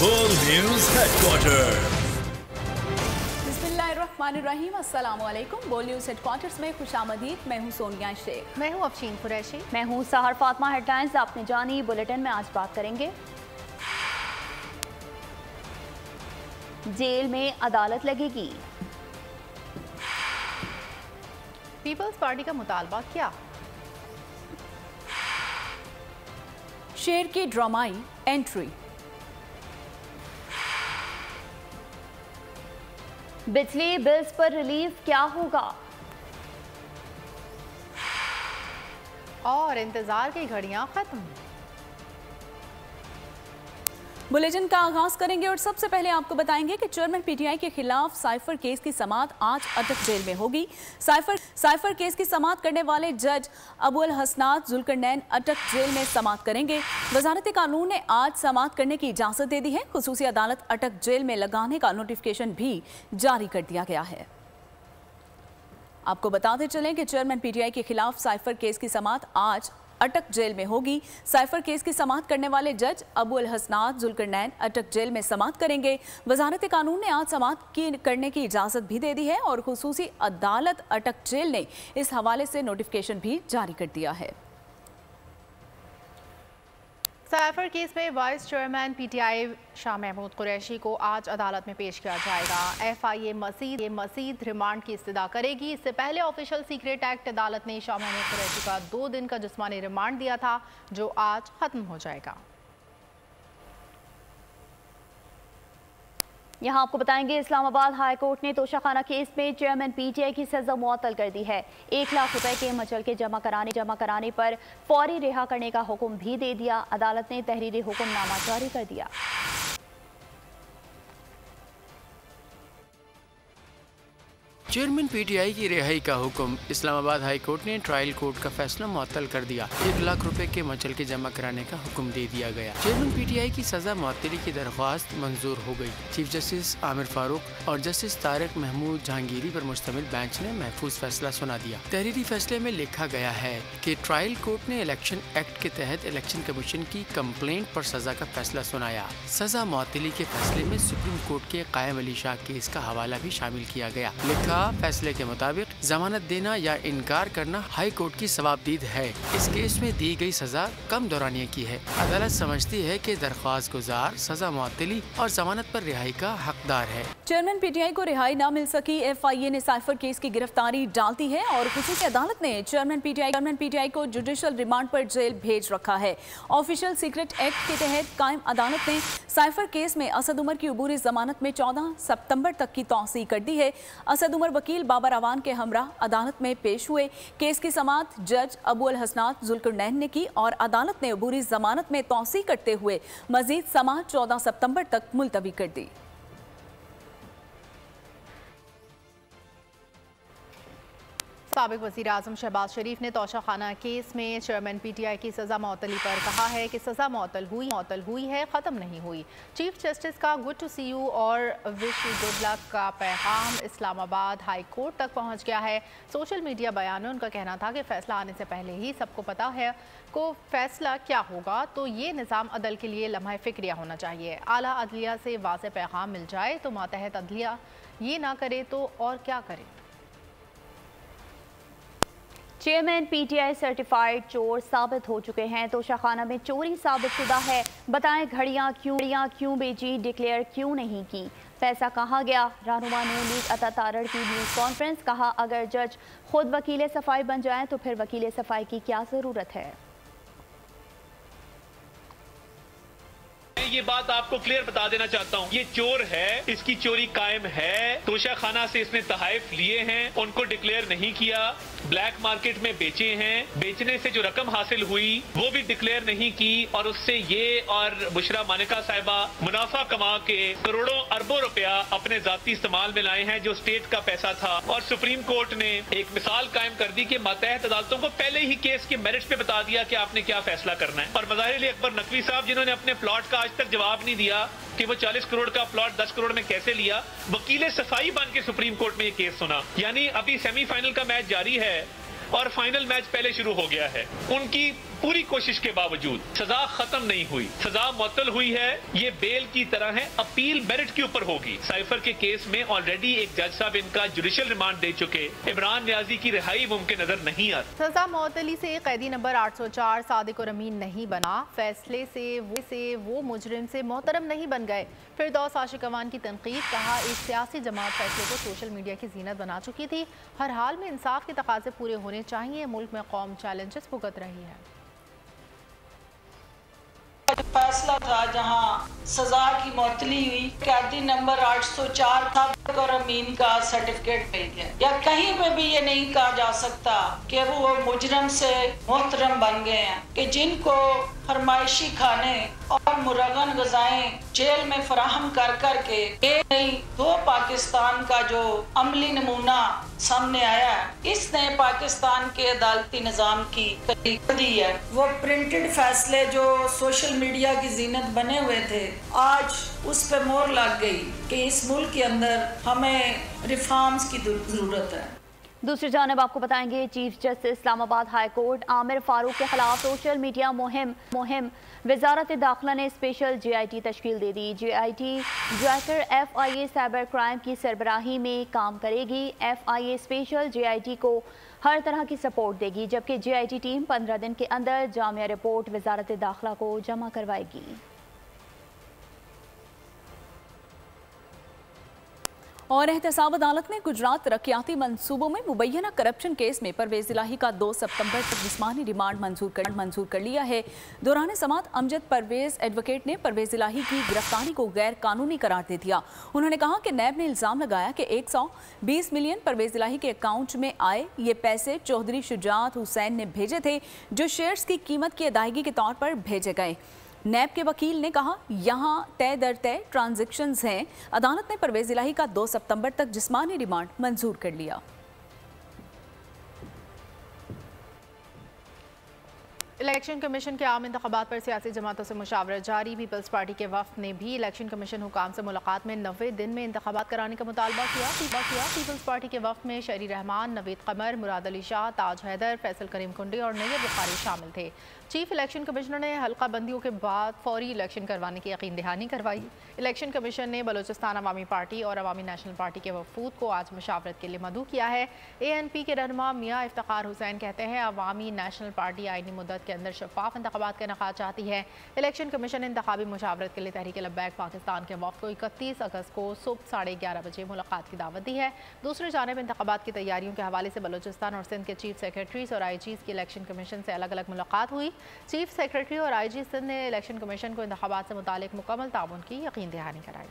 World News Headquarters। बिस्मिल्लाहिर्रहमानिर्रहीम, अस्सलामुअलैकुम। बोल न्यूज़ हेडक्वार्टर्स में खुशामदीद। मैं हूँ सोनिया शेख। मैं हूँ अफशीन कुरैशी। मैं हूँ सहर फातिमा। हेडलाइंस आपने जानी। बुलेटिन में आज बात करेंगे जेल में अदालत लगेगी। पीपल्स पार्टी का मुतालबा क्या? शेर की ड्रामाई एंट्री। बिजली बिल्स पर रिलीफ क्या होगा? और इंतजार की घड़ियां खत्म। बुलेटिन का आगाज करेंगे और सबसे पहले आपको बताएंगे कि चेयरमैन पीटीआई के खिलाफ साइफर केस की समाअत आज अटक जेल में होगी। साइफर केस की समाअत करने वाले जज अबुल हसनात जुल्करनैन अटक जेल में समाअत करेंगे। वजारत कानून ने आज समाअत करने की इजाजत दे दी है। खुसूसी अदालत अटक जेल में लगाने का नोटिफिकेशन भी जारी कर दिया गया है। आपको बताते चलें कि चेयरमैन पीटीआई के खिलाफ साइफर केस की समाअत आज अटक जेल में होगी। साइफर केस की समाअत करने वाले जज अबुल हसनात जुल्करनैन अटक जेल में समाअत करेंगे। वजारत कानून ने आज समाअत करने की इजाजत भी दे दी है और खुसूसी अदालत अटक जेल ने इस हवाले से नोटिफिकेशन भी जारी कर दिया है। साइफर केस में vice chairman PTI Shah Mahmood Qureshi को आज अदालत में पेश किया जाएगा। एफआईए मजीद रिमांड की इस्तदा करेगी। इससे पहले ऑफिशियल सीक्रेट एक्ट अदालत ने शाह महमूद कुरैशी का 2 दिन का जिस्मानी रिमांड दिया था, जो आज खत्म हो जाएगा। यहाँ आपको बताएंगे इस्लामाबाद हाई कोर्ट ने तोशाखाना केस में चेयरमैन पीटीआई की सजा मुअत्तल कर दी है। 1 लाख रुपए के मचल के जमा कराने पर फौरी रिहा करने का हुक्म भी दे दिया। अदालत ने तहरीरी हुक्मनामा जारी कर दिया। चेयरमैन पीटीआई की रिहाई का हुक्म। इस्लामाबाद हाई कोर्ट ने ट्रायल कोर्ट का फैसला मुअत्तल कर दिया। 1 लाख रुपए के मचल के जमा कराने का हुक्म दे दिया गया। चेयरमैन पीटीआई की सजा मुअत्तली की दरख्वास्त मंजूर हो गई। चीफ जस्टिस आमिर फारूक और जस्टिस तारिक महमूद जहांगीरी पर मुश्तमिल बेंच ने महफूज फैसला सुना दिया। तहरीरी फैसले में लिखा गया है कि ट्रायल कोर्ट ने इलेक्शन एक्ट के तहत इलेक्शन कमीशन की कंप्लेंट पर सजा का फैसला सुनाया। सजा मुअत्तली के फैसले में सुप्रीम कोर्ट के कायम अली शाह केस का हवाला भी शामिल किया गया। लिखा फैसले के मुताबिक जमानत देना या इनकार करना हाई कोर्ट की सवाबदीद है। इस केस में दी गई सजा कम दौरानिया की है। अदालत समझती है कि दरख्वास्त गुजार सजा मुअत्तली और जमानत पर रिहाई का हकदार है। चेयरमैन पीटीआई को रिहाई न मिल सकी। एफआईए ने साइफर केस की गिरफ्तारी डाल दी है और खुसूसी अदालत ने चेयरमैन पीटीआई को जुडिशल रिमांड पर जेल भेज रखा है। ऑफिशियल सीक्रेट एक्ट के तहत कायम अदालत ने साइफर केस में असद उमर की अबूरी जमानत में 14 सितंबर तक की तौसीह कर दी है। असद उमर वकील बाबर अवान के हमरा अदालत में पेश हुए। केस की समाअत जज अबुल हसनात जुल्करनैन ने की और अदालत ने अबूरी जमानत में तौसीह करते हुए मजीद समाअत 14 सितंबर तक मुलतवी कर दी। साबिक वज़ीर आज़म शहबाज शरीफ ने तोशाखाना केस में चेयरमैन पीटीआई की सज़ा मुअत्तली पर कहा है कि सज़ा मुअत्तल हुई है, ख़त्म नहीं हुई। चीफ जस्टिस का गुड टू सी यू और विश यू गुड लक का पैगाम इस्लामाबाद हाई कोर्ट तक पहुंच गया है। सोशल मीडिया बयान में उनका कहना था कि फ़ैसला आने से पहले ही सबको पता है को फैसला क्या होगा, तो ये निज़ाम अदल के लिए लम्हा फ़िक्रिया होना चाहिए। आला अदलिया से वाज़े पैगाम मिल जाए तो मातहत अदलिया ये ना करे तो और क्या करे। चेयरमैन पीटीआई सर्टिफाइड चोर साबित हो चुके हैं। तोशाखाना में चोरी साबित शुदा है। बताएं घड़ियां क्यों बेची, डिक्लेयर क्यों नहीं की, पैसा कहाँ गया। रहनुमा नून लीग अता तारड़ की न्यूज़ कॉन्फ्रेंस। कहा अगर जज खुद वकील सफाई बन जाएं तो फिर वकील सफाई की क्या ज़रूरत है। ये बात आपको क्लियर बता देना चाहता हूँ, ये चोर है, इसकी चोरी कायम है। तोशाखाना से इसने तहाइफ लिए हैं, उनको डिक्लेयर नहीं किया, ब्लैक मार्केट में बेचे हैं। बेचने से जो रकम हासिल हुई वो भी डिक्लेयर नहीं की और उससे ये और बुशरा मानिका साहिबा मुनाफा कमा के करोड़ों अरबों रुपया अपने जाती इस्तेमाल में लाए हैं, जो स्टेट का पैसा था। और सुप्रीम कोर्ट ने एक मिसाल कायम कर दी कि मातहत अदालतों को पहले ही केस के मेरिट पे बता दिया कि आपने क्या फैसला करना है। और मज़ाहिर अली अकबर नकवी साहब जिन्होंने अपने प्लॉट का आज तक जवाब नहीं दिया कि वो 40 करोड़ का प्लॉट 10 करोड़ में कैसे लिया, वकील सफाई बन के सुप्रीम कोर्ट में ये केस सुना। यानी अभी सेमीफाइनल का मैच जारी है और फाइनल मैच पहले शुरू हो गया है। उनकी पूरी कोशिश के बावजूद सजा खत्म नहीं हुई, सजा मुअत्तल हुई है। ये बेल की तरह है, अपील मेरिट के ऊपर होगी। साइफर के केस में ऑलरेडी एक जज साहब इनका जुडिशियल रिमांड दे चुके। इमरान नियाजी की रिहाई मुमकिन नजर नहीं आती। सजा मुअत्तली से कैदी नंबर 804 सादिक और अमीन नहीं बना। फैसले से वो मुजरिम से मोहतरम नहीं बन गए। फिरदौस आशिक अवान की तनकीद, कहा एक सियासी जमात फैसले को सोशल मीडिया की जीनत बना चुकी थी। हर हाल में इंसाफ के तकाजे पूरे होने चाहिए। मुल्क में कौम चैलेंजेस भुगत रही है। फैसला था जहां सजा की मुअत्तली हुई, कैदी नंबर 804 सादिक और अमीन का सर्टिफिकेट मिल गया। या कहीं पे भी ये नहीं कहा जा सकता कि वो मुजरम से मोहतरम बन गए हैं, कि जिनको फरमाइशी खाने और मुरगन गजाएं जेल में फराहम कर कर के एक नहीं दो पाकिस्तान का जो अमली नमूना सामने आया, इसने पाकिस्तान के अदालती निज़ाम की दी है। वो प्रिंटेड फैसले जो सोशल मीडिया की जीनत बने हुए थे, आज उस पर मोहर लग गई कि इस मुल्क के अंदर हमें रिफॉर्म्स की जरूरत है। दूसरी जानब आपको बताएंगे, chief justice Islamabad high court Aamir Farooq के खिलाफ सोशल मीडिया मुहिम वजारत दाखिला ने स्पेशल JIT तश्कील दे दी। JIT जैकर FIA साइबर क्राइम की सरबराही में काम करेगी। FIA स्पेशल JIT को हर तरह की सपोर्ट देगी, जबकि JIT टीम 15 दिन के अंदर जामिया रिपोर्ट वजारत दाखिला को जमा करवाएगी। और एहतसाब अदालत ने गुजरात तरक्याती मंसूबों में मुबैना करप्शन केस में परवेज इलाही का 2 सितंबर तक जिस्मानी रिमांड मंजूर कर लिया है। दौरान समात अमजद परवेज एडवोकेट ने परवेज इलाही की गिरफ्तारी को गैर कानूनी करार दे दिया। उन्होंने कहा कि नैब ने इल्जाम लगाया कि 120 मिलियन परवेज इलाही के अकाउंट में आए। ये पैसे चौधरी शुजात हुसैन ने भेजे थे, जो शेयर्स की कीमत की अदायगी के तौर पर भेजे गए। नैब के वकील ने कहा, यहां तय दर तय ट्रांजैक्शंस हैं। अदालत ने परवेज इलाही का 2 सितंबर तक जिस्मानी रिमांड मंजूर कर लिया। इलेक्शन कमीशन के आम इंतखाबात पर सियासी जमातों से मुशावरत जारी। पीपल्स पार्टी के वफ्द ने भी इलेक्शन कमीशन हुकाम से मुलाकात में 90 दिन में इंतखाबात कराने का मुतालबा किया। पीपल्स पार्टी के वफ्द में शहरी रहमान, नवीद कमर, मुराद अली शाह, ताज हैदर, फैसल करीम कुंडी और नैयर बुखारी शामिल थे। चीफ इलेक्शन कमिश्नर ने हल्का बंदियों के बाद फौरी इलेक्शन करवाने की यकीन दहानी करवाई। इलेक्शन कमीशन ने बलूचिस्तान अवामी पार्टी और अवामी नेशनल पार्टी के वफूद को आज मुशावरत के लिए मदऊ किया है। ANP के रहनुमा मियाँ इफ्तिखार हुसैन कहते हैं, अवामी नेशनल पार्टी आईनी मुद्दत के अंदर शफाफ इंतखाबात का इनेकाद चाहती है। इलेक्शन कमीशन ने इंतखाबी मुशावरत के लिए तहरीक लब्बैक पाकिस्तान के वफ्द को 31 अगस्त को सुबह 11:30 बजे मुलाकात की दावत दी है। दूसरी जानिब इंतखाबात की तैयारियों के हवाले से बलूचिस्तान और सिंध के चीफ सेक्रेटरीज और IGs की इलेक्शन कमीशन से अलग अलग मुलाकात हुई। चीफ सेक्रेटरी और IG सिंध ने इलेक्शन कमीशन को इंतखाबात से मुतालिक मुकम्मल ताउन की यकीन दहानी कराई।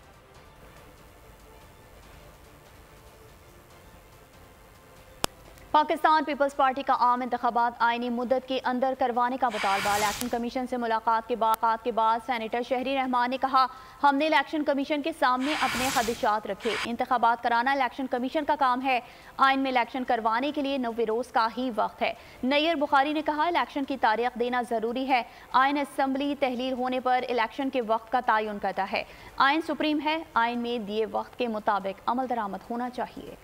पाकिस्तान पीपल्स पार्टी का आम इंतखाबात आईनी मुद्दत के अंदर करवाने का मुतालबा। इलेक्शन कमीशन से मुलाकात के बाद सेनेटर शहरी रहमान ने कहा, हमने इलेक्शन कमीशन के सामने अपने खदशात रखे। इंतखाबात कराना इलेक्शन कमीशन का काम है। आइन में इलेक्शन करवाने के लिए नौरोज़ का ही वक्त है। नैयर बुखारी ने कहा, इलेक्शन की तारीख देना ज़रूरी है। आइन असम्बली तहलील होने पर इलेक्शन के वक्त का तयन करता है। आइन सुप्रीम है। आइन में दिए वक्त के मुताबिक अमल दरामद होना चाहिए।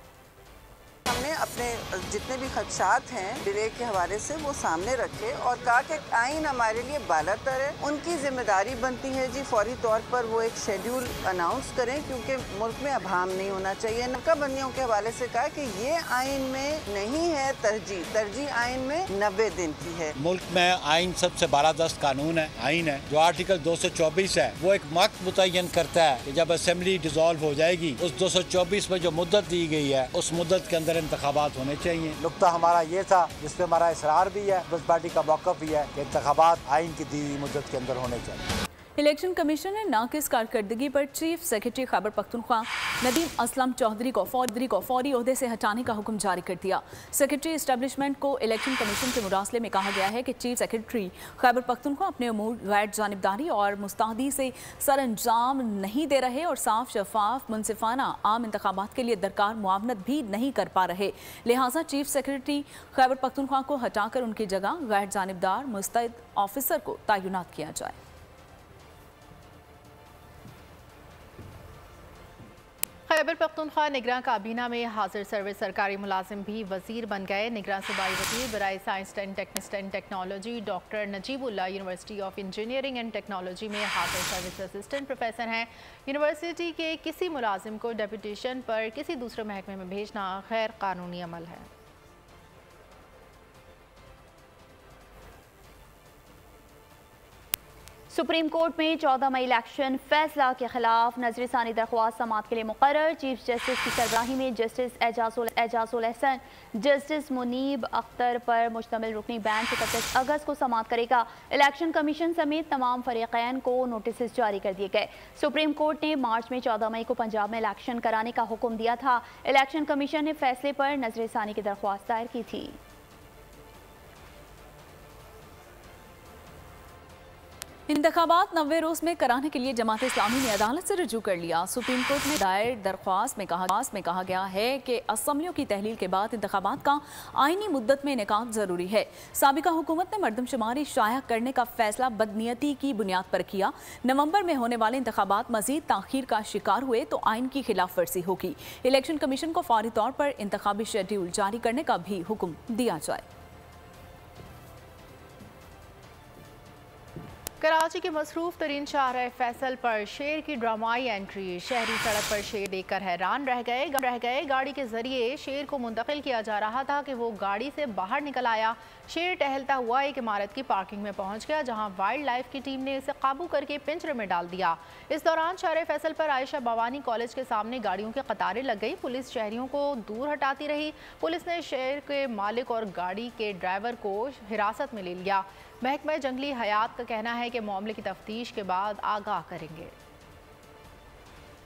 हमने अपने जितने भी खदशात हैं डिले के हवाले से वो सामने रखे और कहा कि आइन हमारे लिए बालातर है। उनकी जिम्मेदारी बनती है जी फौरी तौर पर वो एक शेड्यूल अनाउंस करें, क्योंकि मुल्क में अभाम नहीं होना चाहिए। नाकाबंदियों के हवाले से कहा कि ये आइन में नहीं है तरजीह आइन में 90 दिन की है। मुल्क में आइन सबसे बालादस्त कानून है, आइन है। जो आर्टिकल 224 है वो एक वक्त मुतय्यन करता है कि जब असेंबली डिसॉल्व हो जाएगी, उस 224 में जो मुद्दत दी गई है उस मुद्दत के अंदर इंतखाबात होने चाहिए। नुक्ता हमारा ये था जिसपे हमारा इसरार भी है, पीपल्स पार्टी का मौक़िफ़ भी है कि इंतखाबात आइन की दी हुई मुद्दत के अंदर होने चाहिए। इलेक्शन कमीशन ने नाकिस कारकर्दगी पर चीफ सेक्रेटरी खैबर पख्तूनख्वा नदीम असलम चौधरी को फौरी ओहदे से हटाने का हुक्म जारी कर दिया। सेक्रेटरी इस्टेब्लिशमेंट को इलेक्शन कमीशन के मुरासले में कहा गया है कि चीफ सेक्रेटरी खैबर पख्तूनख्वा अपने अमूर गैर जानिबदारी और मुस्तहदी से सर अंजाम नहीं दे रहे और साफ शफाफ मुनसिफाना आम इंतखाबात के लिए दरकार मुआवनत भी नहीं कर पा रहे। लिहाजा चीफ सेक्रेटरी खैबर पख्तूनख्वा को हटाकर उनकी जगह गैर जानिबदार मुस्तैद ऑफिसर को तैनात किया जाए। खैबर पख्तूनख्वा निगरान काबीना में हाजिर सर्विस सरकारी मुलाजिम भी वजीर बन गए। निगरान सूबाई वजीर बराए science and technology doctor Najibullah university of engineering and technology में हाजिर सर्विस असिस्टेंट प्रोफेसर हैं। यूनिवर्सिटी के किसी मुलाजिम को डेपुटेशन पर किसी दूसरे महकमे में भेजना गैर कानूनी अमल है। सुप्रीम कोर्ट में 14 मई इलेक्शन फैसला के खिलाफ नजरसानी दरख्वास्त समाअत के लिए मुकर्रर। चीफ जस्टिस की सरबराही में जस्टिस एजाजुल एहसन, जस्टिस मुनीब अख्तर पर मुश्तमिल रुकनी बेंच 31 अगस्त को समाअत करेगा। इलेक्शन कमीशन समेत तमाम फरीकैन को नोटिस जारी कर दिए गए। सुप्रीम कोर्ट ने मार्च में 14 मई को पंजाब में इलेक्शन कराने का हुक्म दिया था। इलेक्शन कमीशन ने फैसले पर नजरसानी की दरख्वास्त दायर की थी। इंतखाबात 90 रोज में कराने के लिए जमात इस्लामी ने अदालत से रुजू कर लिया। सुप्रीम कोर्ट में दायर दरख्वास्त में कहा गया है कि असम्बलियों की तहलील के बाद इंतखाबात का आईनी मुद्दत में इनेकाद जरूरी है। साबिका हुकूमत ने मरदमशुमारी शाया करने का फैसला बदनीयती की बुनियाद पर किया। नवंबर में होने वाले इंतखाबात मजीद ताखीर का शिकार हुए तो आइन की खिलाफ वर्जी होगी। इलेक्शन कमीशन को फौरी तौर पर इंतखाबी शेड्यूल जारी करने का भी हुक्म दिया जाए। कराची के मसरूफ तरीन शाहराह फैसल पर शेर की ड्रामाई एंट्री। शहरी सड़क पर शेर देखकर हैरान रह गए। गाड़ी के जरिए शेर को मुंतकिल किया जा रहा था कि वो गाड़ी से बाहर निकल आया। शेर टहलता हुआ एक इमारत की पार्किंग में पहुंच गया, जहां वाइल्ड लाइफ की टीम ने इसे काबू करके पिंजरे में डाल दिया। इस दौरान शाहराह फैसल पर आयशा भवानी कॉलेज के सामने गाड़ियों की कतारें लग गई। पुलिस शहरियों को दूर हटाती रही। पुलिस ने शेर के मालिक और गाड़ी के ड्राइवर को हिरासत में ले लिया। महकमा जंगली हयात का कहना है कि मामले की तफ्तीश के बाद आगाह करेंगे।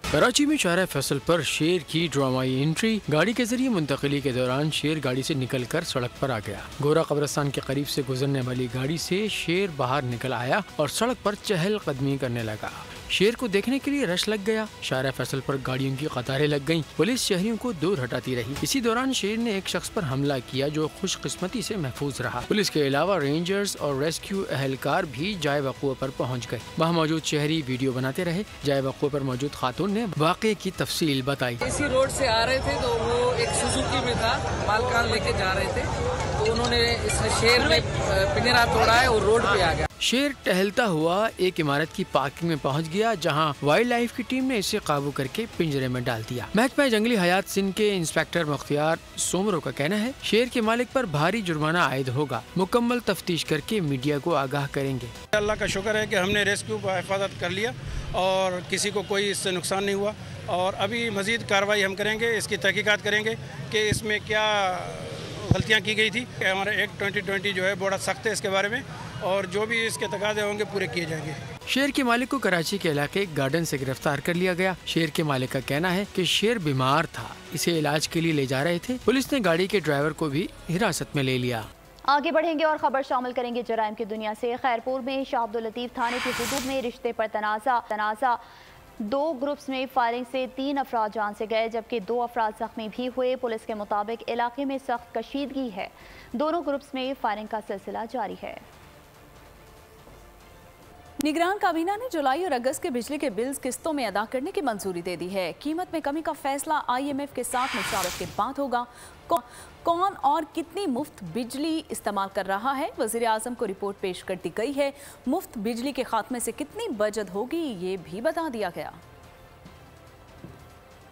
कराची में शाहराह फैसल पर शेर की ड्रामाई एंट्री। गाड़ी के जरिए मुंतकिली के दौरान शेर गाड़ी से निकलकर सड़क पर आ गया। गोरा कब्रिस्तान के करीब से गुजरने वाली गाड़ी से शेर बाहर निकल आया और सड़क पर चहल कदमी करने लगा। शेर को देखने के लिए रश लग गया। शाहराह फैसल पर गाड़ियों की कतारें लग गईं। पुलिस शहरियों को दूर हटाती रही। इसी दौरान शेर ने एक शख्स पर हमला किया जो खुशकिस्मती से महफूज रहा। पुलिस के अलावा रेंजर्स और रेस्क्यू एहलकार भी जाए वक़ूअ पर पहुंच गए। वहां मौजूद शहरी वीडियो बनाते रहे। जाए वक़ूअ पर मौजूद खातून ने वाक़े की तफसील बताई। इसी रोड से आ रहे थे तो वो एक सुजुकी में था, मालकान लेके जा रहे थे तो उन्होंने इस शेर में पिंजरा तोड़ा है और रोड पे आ गया। शेर टहलता हुआ एक इमारत की पार्किंग में पहुंच गया, जहां वाइल्ड लाइफ की टीम ने इसे काबू करके पिंजरे में डाल दिया। महकमा जंगली हयात सिंध के इंस्पेक्टर मुख्तियार सोमरो का कहना है शेर के मालिक पर भारी जुर्माना आयद होगा। मुकम्मल तफ्तीश करके मीडिया को आगाह करेंगे। अल्लाह का शुक्र है कि हमने रेस्क्यू का हिफाजत कर लिया और किसी को कोई इससे नुकसान नहीं हुआ। और अभी मजीद कार्रवाई हम करेंगे, इसकी तहकीकात करेंगे कि इसमें क्या गलतियाँ की गई थी। हमारा एक्ट 2020 जो है बड़ा सख्त है इसके बारे में और जो भी इसके तकाज़े होंगे पूरे किए जाएंगे। शेर के मालिक को कराची के इलाके गार्डन से गिरफ्तार कर लिया गया। शेर के मालिक का कहना है कि शेर बीमार था, इसे इलाज के लिए ले जा रहे थे। पुलिस ने गाड़ी के ड्राइवर को भी हिरासत में ले लिया। आगे बढ़ेंगे और खबर शामिल करेंगे जराइम की दुनिया से। खैरपुर में शाह अब्दुल लतीफ थाने की हुदूद में रिश्ते पर तनाज़ा 2 ग्रुप्स में फायरिंग से 3 अफराद जान से गए जबकि 2 अफराद जख्मी भी हुए। पुलिस के मुताबिक इलाके में सख्त कशीदगी है। दोनों ग्रुप्स में फायरिंग का सिलसिला जारी है। निगरान काबीना ने जुलाई और अगस्त के बिजली के बिल्स किस्तों में अदा करने की मंजूरी दे दी है। कीमत में कमी का फैसला IMF के साथ मुशावरत के बाद होगा। कौन और कितनी मुफ्त बिजली इस्तेमाल कर रहा है, वज़ीर आज़म को रिपोर्ट पेश कर दी गई है। मुफ्त बिजली के खात्मे से कितनी बचत होगी ये भी बता दिया गया।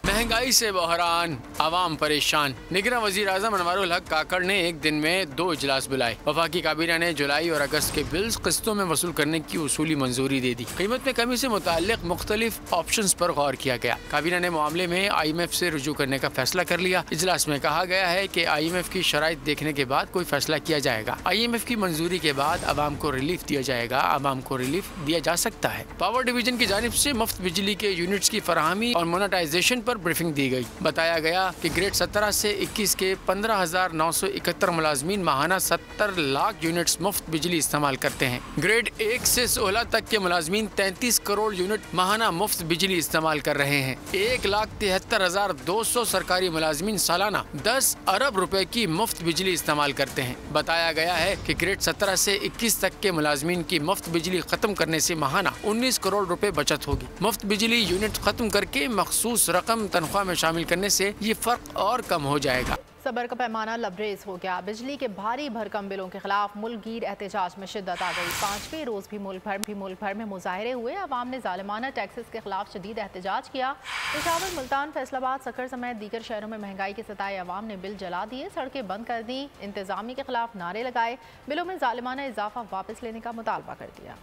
महंगाई से बहरान, आवाम परेशान। निगरान वज़ीर आज़म अनवारुल हक काकड़ ने एक दिन में 2 इजलास बुलाए। वफाकी काबीना ने जुलाई और अगस्त के बिल्स किस्तों में वसूल करने की उसूली मंजूरी दे दी। कीमत में कमी से मुताल्लिक मुख्तलिफ ऑप्शंस पर गौर किया गया। काबीना ने मामले में IMF से रुजू करने का फैसला कर लिया। इजलास में कहा गया है कि IMF की शराइत देखने के बाद कोई फैसला किया जाएगा। IMF की मंजूरी के बाद आवाम को रिलीफ दिया जाएगा। आवाम को रिलीफ दिया जा सकता है। पावर डिवीजन की जानिब से मुफ्त बिजली के यूनिट्स की फराहमी और मोनेटाइजेशन पर ब्रीफिंग दी गई। बताया गया कि ग्रेड 17 से 21 के 15,971 मुलाजमीन माहाना 70 लाख यूनिट्स मुफ्त बिजली इस्तेमाल करते हैं। ग्रेड 1 से 16 तक के मुलाजमीन 33 करोड़ यूनिट माहाना मुफ्त बिजली इस्तेमाल कर रहे हैं। 1,73,200 सरकारी मुलाजमीन सालाना 10 अरब रुपए की मुफ्त बिजली इस्तेमाल करते हैं। बताया गया है कि ग्रेड 17 से 21 तक के मुलाजमीन की मुफ्त बिजली खत्म करने से माहाना 19 करोड़ रुपए बचत होगी। मुफ्त बिजली यूनिट खत्म करके मखसूस रकम तनख्वाह में शामिल करने से ये फर्क और कम हो जाएगा। सबर का पैमाना लबरेज हो गया। बिजली के भारी भरकम बिलों के खिलाफ मुल्क गीर एहतजाज में शिद्दत आ गई। 5वें रोज भी मुल्क भर में मुजाहरे हुए। अवाम ने जालिमाना टैक्सेस के खिलाफ शदीद एहतजाज किया। पेशावर, मुल्तान, फैसलाबाद, सकर समेत दीगर शहरों में महंगाई के सताए अवाम ने बिल जला दिए, सड़कें बंद कर दी, इंतजामी के खिलाफ नारे लगाए, बिलों में जालिमाना इजाफा वापस लेने का मुतालबा कर दिया।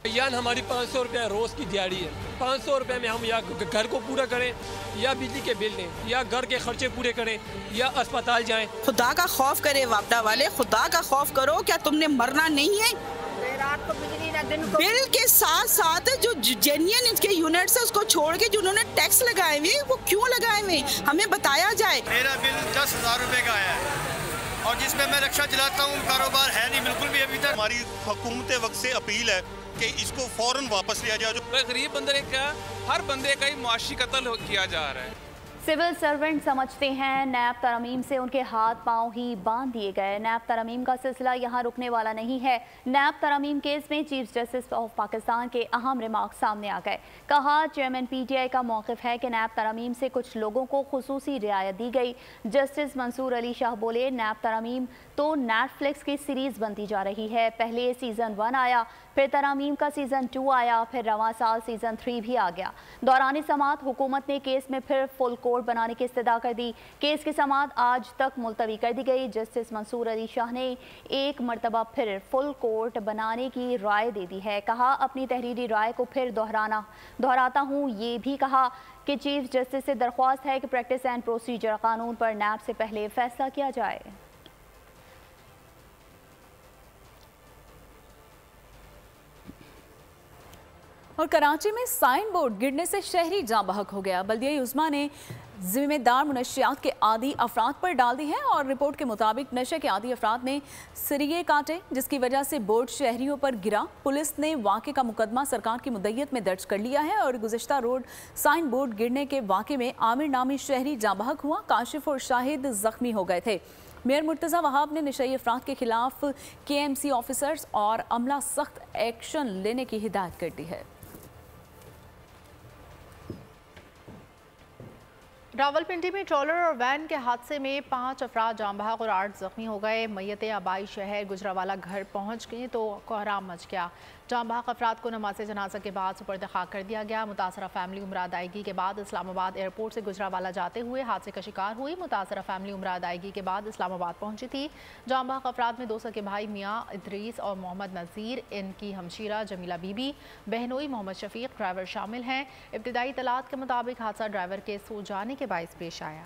यान हमारी 500 रुपये रोज की दिहाड़ी है। 500 रुपये में हम या घर को पूरा करें, या बिजली के बिल दें, या घर के खर्चे पूरे करें, या अस्पताल जाएं। खुदा का खौफ करे वापडा वाले, खुदा का खौफ करो। क्या तुमने मरना नहीं है? रात को बिजली ना दिन को। बिल के साथ साथ जो जेन्युइन इसके यूनिट्स है उसको छोड़ के जो उन्होंने टैक्स लगाए हुए, वो क्यों लगाए हुए हमें बताया जाए। मेरा बिल 10,000 रुपये का आया है और जिसमें मैं रिक्शा चलाता हूँ, कारोबार है नहीं बिल्कुल भी अभी तक। हमारी हुकूमत वक्त से अपील है कि इसको फौरन वापस लिया जाए। जो गरीब बंदे का, हर बंदे का ही मुआशी कत्ल किया जा रहा है। सिविल सर्वेंट समझते हैं नैब तरमीम से उनके हाथ पांव ही बांध दिए गए। नैब तरमीम का सिलसिला यहाँ रुकने वाला नहीं है। नैब तरमीम केस में चीफ जस्टिस ऑफ पाकिस्तान के अहम रिमार्क सामने आ गए। कहा, चेयरमैन PTI का मौक़िफ़ है कि नैब तरमीम से कुछ लोगों को खुसूसी रियायत दी गई। जस्टिस मंसूर अली शाह बोले, नैब तरमीम तो नेटफ्लिक्स की सीरीज़ बनती जा रही है। पहले सीज़न 1 आया, फिर तरमीम का सीज़न 2 आया, फिर रवां साल सीज़न 3 भी आ गया। दौरान समाअत हुकूमत ने केस में फिर फुल कोर्ट बनाने की इस्तदा कर दी। केस की समाअत आज तक मुलतवी कर दी गई। जस्टिस मंसूर अली शाह ने एक मरतबा फिर फुल कोर्ट बनाने की राय दे दी है। कहा, अपनी तहरीरी राय को फिर दोहराता हूँ। ये भी कहा कि चीफ जस्टिस से दरख्वास्त है कि प्रैक्टिस एंड प्रोसीजर कानून पर नैब से पहले फैसला किया जाए। और कराची में साइन बोर्ड गिरने से शहरी जाँ बहक हो गया। बल्दिया उज़्मा ने जिम्मेदार मुनशियात के आदी अफराद पर डाल दी है और रिपोर्ट के मुताबिक नशे के आदी अफराद ने सरिये काटे, जिसकी वजह से बोर्ड शहरियों पर गिरा। पुलिस ने वाक़े का मुकदमा सरकार की मुद्दत में दर्ज कर लिया है और गुज़िश्ता रोड साइन बोर्ड गिरने के वाक़े में आमिर नामी शहरी जाँ बहक हुआ। काशिफ और शाहिद जख्मी हो गए थे। मेयर मुर्तज़ा वहाब ने नशई अफराद के खिलाफ KMC ऑफिसर्स और अमला सख्त एक्शन लेने की हिदायत कर दी है। रावलपिंडी में ट्रॉलर और वैन के हादसे में 5 अफराद जाँ बहक और 8 जख्मी हो गए। मैयतें आबाई शहर गुजरावाला घर पहुँच गई तो कोहराम मच गया। जाँ बहक अफराद को नमाज जनाजा के बाद सुपर्द खाक कर दिया गया। मुतासरा फैमिली उम्र अदायगी के बाद इस्लामाबाद एयरपोर्ट से गुजरावाला जाते हुए हादसे का शिकार हुई। मुतासरा फैमिली उम्र अदायगी के बाद इस्लामाबाद पहुंची थी। जाँ बहक अफराद में 2 सगे भाई मियाँ इदरीस और मोहम्मद नज़ीर, इनकी हमशीरा जमीला बीबी, बहनोई मोहम्मद शफीक, ड्राइवर शामिल हैं। इब्तिदाई इतलात के मुताबिक हादसा ड्राइवर के सो जाने के बाइस पेश आया।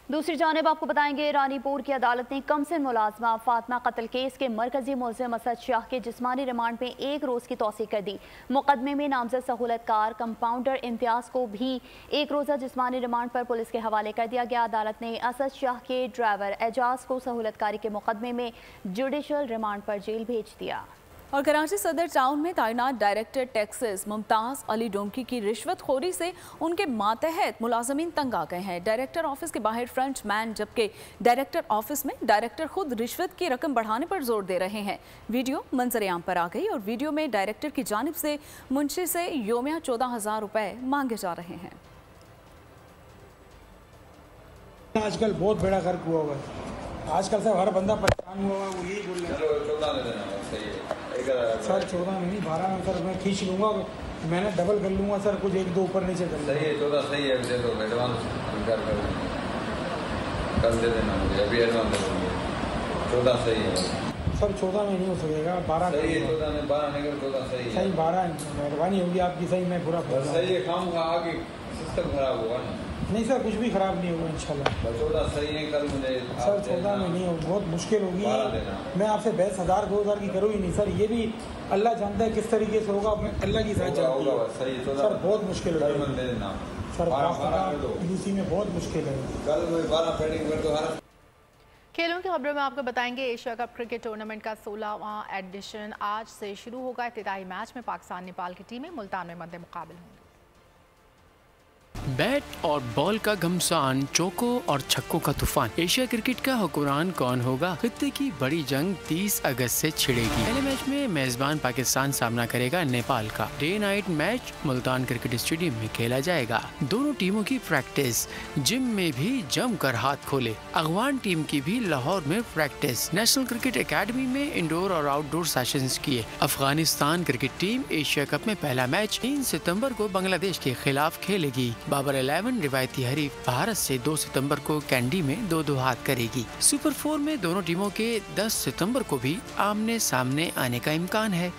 दूसरी जानिब आपको बताएंगे, रानीपुर की अदालत ने कमसिन मुलाजमा फातिमा कत्ल केस के मरकजी मुलजिम असद शाह के जिस्मानी रिमांड में 1 रोज़ की तौसीक़ कर दी। मुकदमे में नामजद सहूलतकार कंपाउंडर इम्तियाज़ को भी 1 रोज़ा जिस्मानी रिमांड पर पुलिस के हवाले कर दिया गया। अदालत ने असद शाह के ड्राइवर एजाज को सहूलतकारी के मुकदमे में जुडिशल रिमांड पर जेल भेज दिया। और कराची सदर टाउन में तैनात डायरेक्टर टैक्सेस मुमताज़ अली डोमकी की रिश्वतखोरी से उनके मातहत मुलाजमीन तंग आ गए हैं। डायरेक्टर ऑफिस के बाहर फ्रंट मैन, जबकि डायरेक्टर ऑफिस में डायरेक्टर खुद रिश्वत की रकम बढ़ाने पर जोर दे रहे हैं। वीडियो मंजर-ए-आम पर आ गई और वीडियो में डायरेक्टर की जानिब से मुंशी से योमिया 14,000 रुपए मांगे जा रहे हैं। आजकल बहुत बड़ा गर्क हुआ हुआ है। आजकल सब हर बंदा परेशान हुआ हुआ है, वो यही बोल रहे हैं सर 14 नहीं 12 में सर मैं खींच लूँगा, मैंने डबल कर लूँगा सर, कुछ 1-2 ऊपर नीचे कर लूँगा। सही है 14 सही है, दे दो एडवांस कल दे देना मुझे, अभी एडवांस दे दूँगी। 14 सही है सर, 14 में नहीं हो सकेगा, 12 सही है। 14 में 12 नहीं कर 14 सही है। सही 12 मेहरबानी होगी आपकी, सही मैं पूरा सही है। काम का आगे सिस्टम खराब होगा ना। नहीं सर, कुछ भी खराब नहीं होगा इंशाल्लाह। 14 सही है, कल मुझे सर 14 में नहीं हो, बहुत मुश्किल होगी। मैं आपसे 10,000-2,000 की करूँ ही नहीं सर, ये भी अल्लाह जानता है किस तरीके से होगा, अल्लाह की साथ जानती है सर, बहुत मुश्किल होगा सर, इसी में बहुत मुश्किल है। कल 12 पेंडिंग कर दो। खेलों की खबरों में आपको बताएंगे, एशिया कप क्रिकेट टूर्नामेंट का 16वां एडिशन आज से शुरू होगा। इब्तिदाई मैच में पाकिस्तान नेपाल की टीमें मुल्तान में मद्दे मुकाबले होंगी। बैट और बॉल का घमसान, चौकों और छक्कों का तूफान। एशिया क्रिकेट का हुक्मरान कौन होगा? खित्ते की बड़ी जंग 30 अगस्त से छिड़ेगी। पहले मैच में मेजबान पाकिस्तान सामना करेगा नेपाल का। Day night match Multan cricket stadium में खेला जाएगा। दोनों टीमों की प्रैक्टिस जिम में भी जमकर हाथ खोले। अगवान टीम की भी लाहौर में प्रैक्टिस। नेशनल क्रिकेट एकेडमी में इंडोर और आउटडोर सेशंस किए। Afghanistan cricket team Asia cup में पहला मैच 3 सितंबर को बांग्लादेश के खिलाफ खेलेगी। बाबर 11 रिवायती हरीफ भारत से 2 सितंबर को कैंडी में 2-2 हाथ करेगी। सुपर 4 में दोनों टीमों के 10 सितंबर को भी आमने सामने आने का इम्कान है।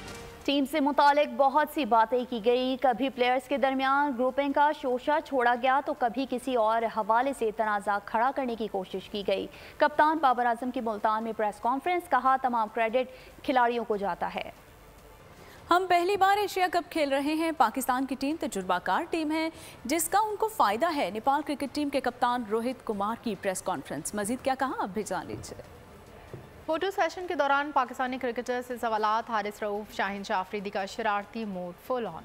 टीम से मुतालिक बहुत सी बातें की गई। कभी प्लेयर्स के दरमियान ग्रुपिंग का शोशा छोड़ा गया तो कभी किसी और हवाले से तनाज़ा खड़ा करने की कोशिश की गई। कप्तान बाबर आजम की मुल्तान में प्रेस कॉन्फ्रेंस, कहा तमाम क्रेडिट खिलाड़ियों को जाता है। हम पहली बार एशिया कप खेल रहे हैं। पाकिस्तान की टीम तजुर्बाकार टीम है जिसका उनको फायदा है। नेपाल क्रिकेट टीम के कप्तान रोहित कुमार की प्रेस कॉन्फ्रेंस। मजीद क्या कहा, अब भी जान लीजिए। फोटो सेशन के दौरान पाकिस्तानी क्रिकेटर से सवालात। हारिस रऊफ, शाहीन शाह अफरीदी का शरारती मूड फुल ऑन।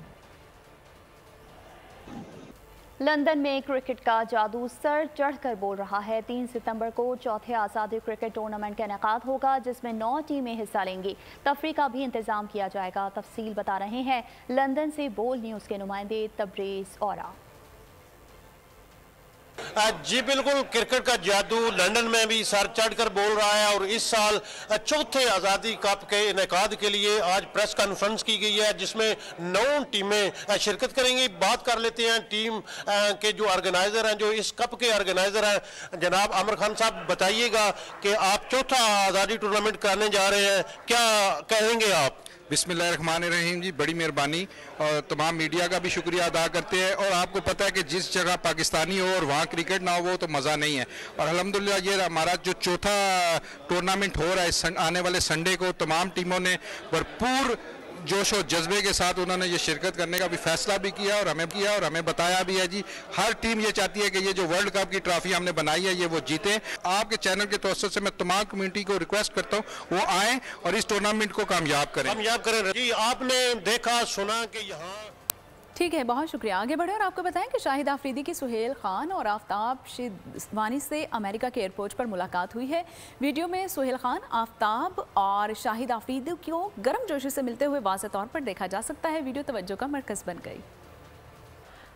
लंदन में क्रिकेट का जादू सर चढ़कर बोल रहा है। 3 सितंबर को चौथे आज़ादी क्रिकेट टूर्नामेंट का इनेकाद होगा जिसमें 9 टीमें हिस्सा लेंगी। तफरी का भी इंतजाम किया जाएगा। तफसील बता रहे हैं लंदन से बोल न्यूज़ के नुमाइंदे तब्रेज़ औरा। जी बिल्कुल, क्रिकेट का जादू लंदन में भी सर चढ़कर बोल रहा है और इस साल चौथे आज़ादी कप के इनेकाद के लिए आज प्रेस कॉन्फ्रेंस की गई है जिसमें 9 टीमें शिरकत करेंगी। बात कर लेते हैं टीम के जो ऑर्गेनाइजर हैं, जो इस कप के ऑर्गेनाइजर हैं, जनाब आमिर खान साहब, बताइएगा कि आप चौथा आज़ादी टूर्नामेंट कराने जा रहे हैं, क्या कहेंगे आप? बिस्मिल्लाहिर्रहमानिर्रहीम जी, बड़ी मेहरबानी और तमाम मीडिया का भी शुक्रिया अदा करते हैं। और आपको पता है कि जिस जगह पाकिस्तानी हो और वहाँ क्रिकेट ना हो तो मज़ा नहीं है। और अल्हम्दुलिल्लाह ये हमारा जो चौथा टूर्नामेंट हो रहा है आने वाले संडे को, तमाम टीमों ने भरपूर जोश और जज्बे के साथ उन्होंने ये शिरकत करने का भी फैसला भी किया और हमें बताया भी है। जी हर टीम ये चाहती है कि ये जो वर्ल्ड कप की ट्रॉफी हमने बनाई है ये वो जीते। आपके चैनल के तौर से मैं तमाम कम्युनिटी को रिक्वेस्ट करता हूँ वो आएँ और इस टूर्नामेंट को कामयाब करें। जी आपने देखा सुना कि यहाँ ठीक है, बहुत शुक्रिया। आगे बढ़े और आपको बताएं कि शाहिद आफरीदी की सुहेल खान और आफ्ताब शिदवानी से अमेरिका के एयरपोर्ट पर मुलाकात हुई है। वीडियो में सुहेल खान, आफ्ताब और शाहिद आफरीदी को गर्मजोशी से मिलते हुए वाज़ेह तौर पर देखा जा सकता है। वीडियो तवज्जो का मरकज़ बन गई।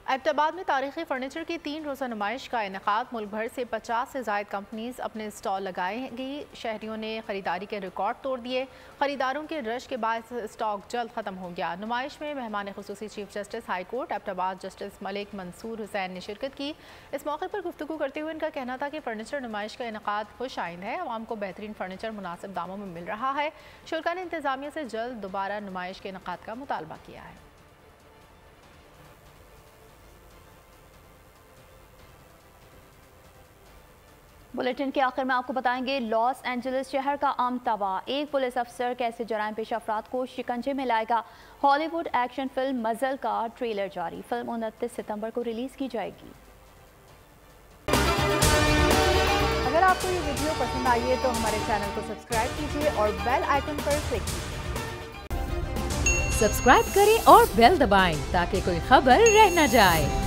एबटाबाद में तारीखी फर्नीचर की 3 रोज़ा नुमाइश का इनेकाद। मुल्क भर से 50 से ज़ायद कंपनीज अपने स्टॉल लगाएंगी। शहरियों ने खरीदारी के रिकॉर्ड तोड़ दिए। खरीदारों के रश के बाद स्टॉक जल्द ख़त्म हो गया। नुमाइश में मेहमान खुसूसी chief justice high court Abbottabad justice Malik Mansoor Hussain ने शिरकत की। इस मौके पर गुफ्तगू करते हुए इनका कहना था कि फर्नीचर नुमाइश का इनेकाद खुश आइंद है। आवाम को बेहतरीन फर्नीचर मुनासिब दामों में मिल रहा है। शुरा ने इंतजामिया से जल्द दोबारा नुमाइश के इनेकाद का मुतालबा किया है। बुलेटिन के आखिर में आपको बताएंगे लॉस एंजलिस शहर का आम तबाह। एक पुलिस अफसर कैसे जराइम पेश अफराद को शिकंजे में लाएगा। हॉलीवुड एक्शन फिल्म मजल का ट्रेलर जारी। फिल्म 29 सितंबर को रिलीज की जाएगी। अगर आपको ये वीडियो पसंद आई है तो हमारे चैनल को सब्सक्राइब कीजिए और बेल आइकन पर क्लिक कीजिए। सब्सक्राइब करें और बेल दबाएं ताकि कोई खबर रह न जाए।